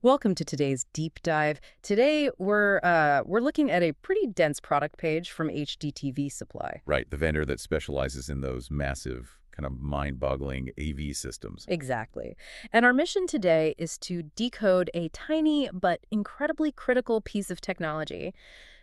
Welcome to today's deep dive. Today we're looking at a pretty dense product page from HDTV Supply. Right, the vendor that specializes in those massive, kind of mind-boggling AV systems. Exactly. And our mission today is to decode a tiny but incredibly critical piece of technology,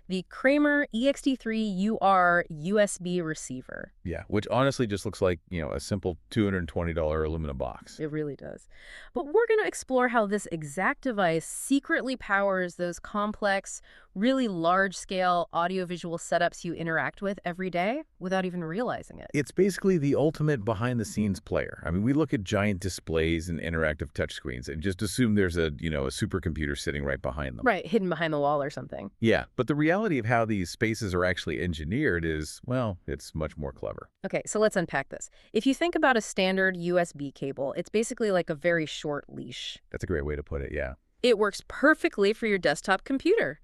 the Kramer EXT3-U-R USB receiver. Yeah, which honestly just looks like, a simple $220 aluminum box. It really does. But we're going to explore how this exact device secretly powers those complex, really large-scale audiovisual setups you interact with every day without even realizing it. It's basically the ultimate behind-the-scenes player. I mean, we look at giant displays and interactive touchscreens and just assume there's a supercomputer sitting right behind them. Right, hidden behind the wall or something. Yeah, but the reality of how these spaces are actually engineered is, well, it's much more clever. Okay, so let's unpack this. If you think about a standard USB cable, it's basically like a very short leash. That's a great way to put it, yeah. It works perfectly for your desktop computer.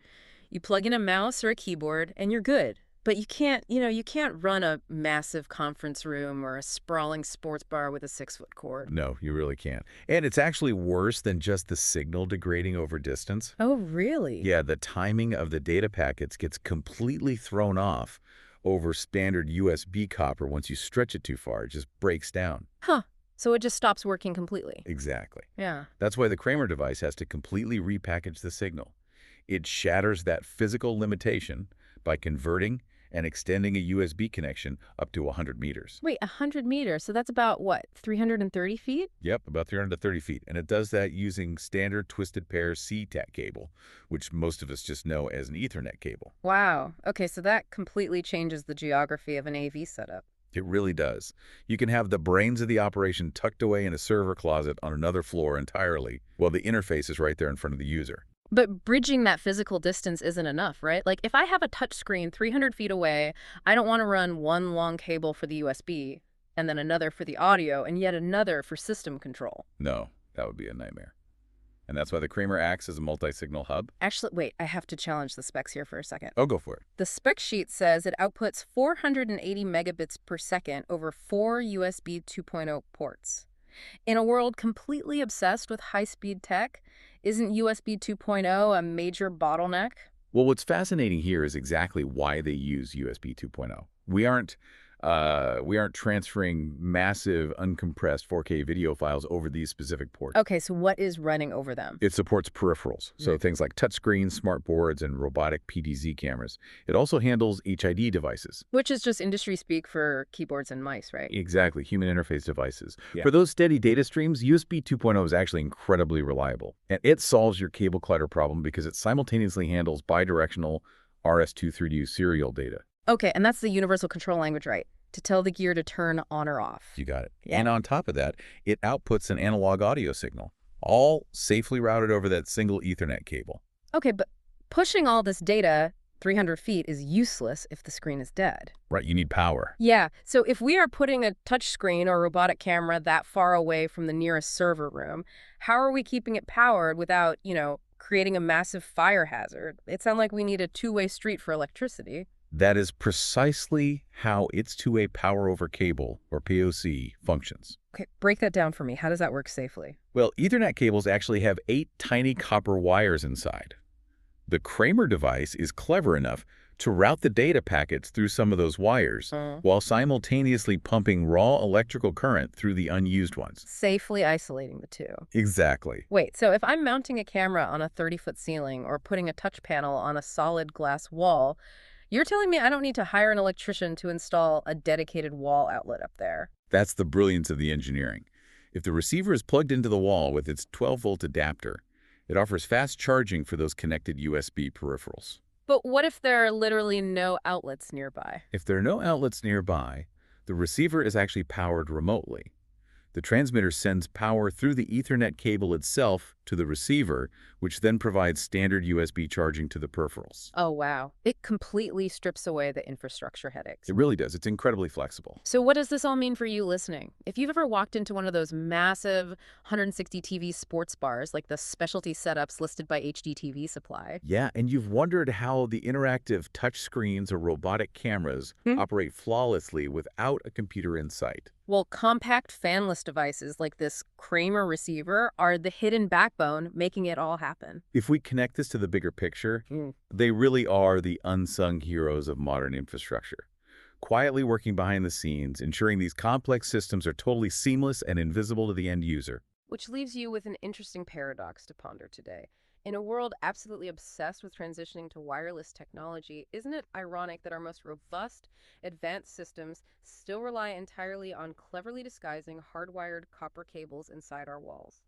You plug in a mouse or a keyboard and you're good. But you can't run a massive conference room or a sprawling sports bar with a 6-foot cord. No, you really can't. And it's actually worse than just the signal degrading over distance. Oh, really? Yeah, the timing of the data packets gets completely thrown off over standard USB copper. Once you stretch it too far, it just breaks down. Huh. So it just stops working completely. Exactly. Yeah. That's why the Kramer device has to completely repackage the signal. It shatters that physical limitation by converting and extending a USB connection up to 100 meters. Wait, 100 meters? So that's about, what, 330 feet? Yep, about 330 feet. And it does that using standard twisted pair C-TAC cable, which most of us just know as an Ethernet cable. Wow. Okay, so that completely changes the geography of an AV setup. It really does. You can have the brains of the operation tucked away in a server closet on another floor entirely, while the interface is right there in front of the user. But bridging that physical distance isn't enough, right? Like, if I have a touch screen 300 feet away, I don't want to run one long cable for the USB, and then another for the audio, and yet another for system control. No, that would be a nightmare. And that's why the Kramer acts as a multi-signal hub. Actually, wait, I have to challenge the specs here for a second. Oh, go for it. The spec sheet says it outputs 480 megabits per second over 4 USB 2.0 ports. In a world completely obsessed with high-speed tech, isn't USB 2.0 a major bottleneck? Well, what's fascinating here is exactly why they use USB 2.0. We aren't transferring massive uncompressed 4K video files over these specific ports. Okay, so what is running over them? It supports peripherals, so things like touchscreens, smart boards, and robotic PTZ cameras. It also handles HID devices. Which is just industry speak for keyboards and mice, right? Exactly, human interface devices. Yeah. For those steady data streams, USB 2.0 is actually incredibly reliable. And it solves your cable clutter problem because it simultaneously handles bidirectional RS-232 serial data. Okay, and that's the universal control language, right? To tell the gear to turn on or off. You got it. Yeah. And on top of that, it outputs an analog audio signal, all safely routed over that single Ethernet cable. Okay, but pushing all this data 300 feet is useless if the screen is dead. Right, you need power. Yeah, so if we are putting a touchscreen or robotic camera that far away from the nearest server room, how are we keeping it powered without, creating a massive fire hazard? It sounds like we need a two-way street for electricity. That is precisely how its two-way power over cable, or POC, functions. Okay, break that down for me. How does that work safely? Well, Ethernet cables actually have 8 tiny copper wires inside. The Kramer device is clever enough to route the data packets through some of those wires while simultaneously pumping raw electrical current through the unused ones. Safely isolating the two. Exactly. Wait, so if I'm mounting a camera on a 30-foot ceiling or putting a touch panel on a solid glass wall, you're telling me I don't need to hire an electrician to install a dedicated wall outlet up there? That's the brilliance of the engineering. If the receiver is plugged into the wall with its 12-volt adapter, it offers fast charging for those connected USB peripherals. But what if there are literally no outlets nearby? If there are no outlets nearby, the receiver is actually powered remotely. The transmitter sends power through the Ethernet cable itself to the receiver, which then provides standard USB charging to the peripherals. Oh, wow. It completely strips away the infrastructure headaches. It really does. It's incredibly flexible. So what does this all mean for you listening? If you've ever walked into one of those massive 160 TV sports bars, like the specialty setups listed by HDTV Supply. Yeah, and you've wondered how the interactive touchscreens or robotic cameras operate flawlessly without a computer in sight. Well, compact fanless devices like this Kramer receiver are the hidden backbone making it all happen. If we connect this to the bigger picture, Mm. they really are the unsung heroes of modern infrastructure, quietly working behind the scenes, ensuring these complex systems are totally seamless and invisible to the end user. Which leaves you with an interesting paradox to ponder today. In a world absolutely obsessed with transitioning to wireless technology, isn't it ironic that our most robust, advanced systems still rely entirely on cleverly disguising hardwired copper cables inside our walls?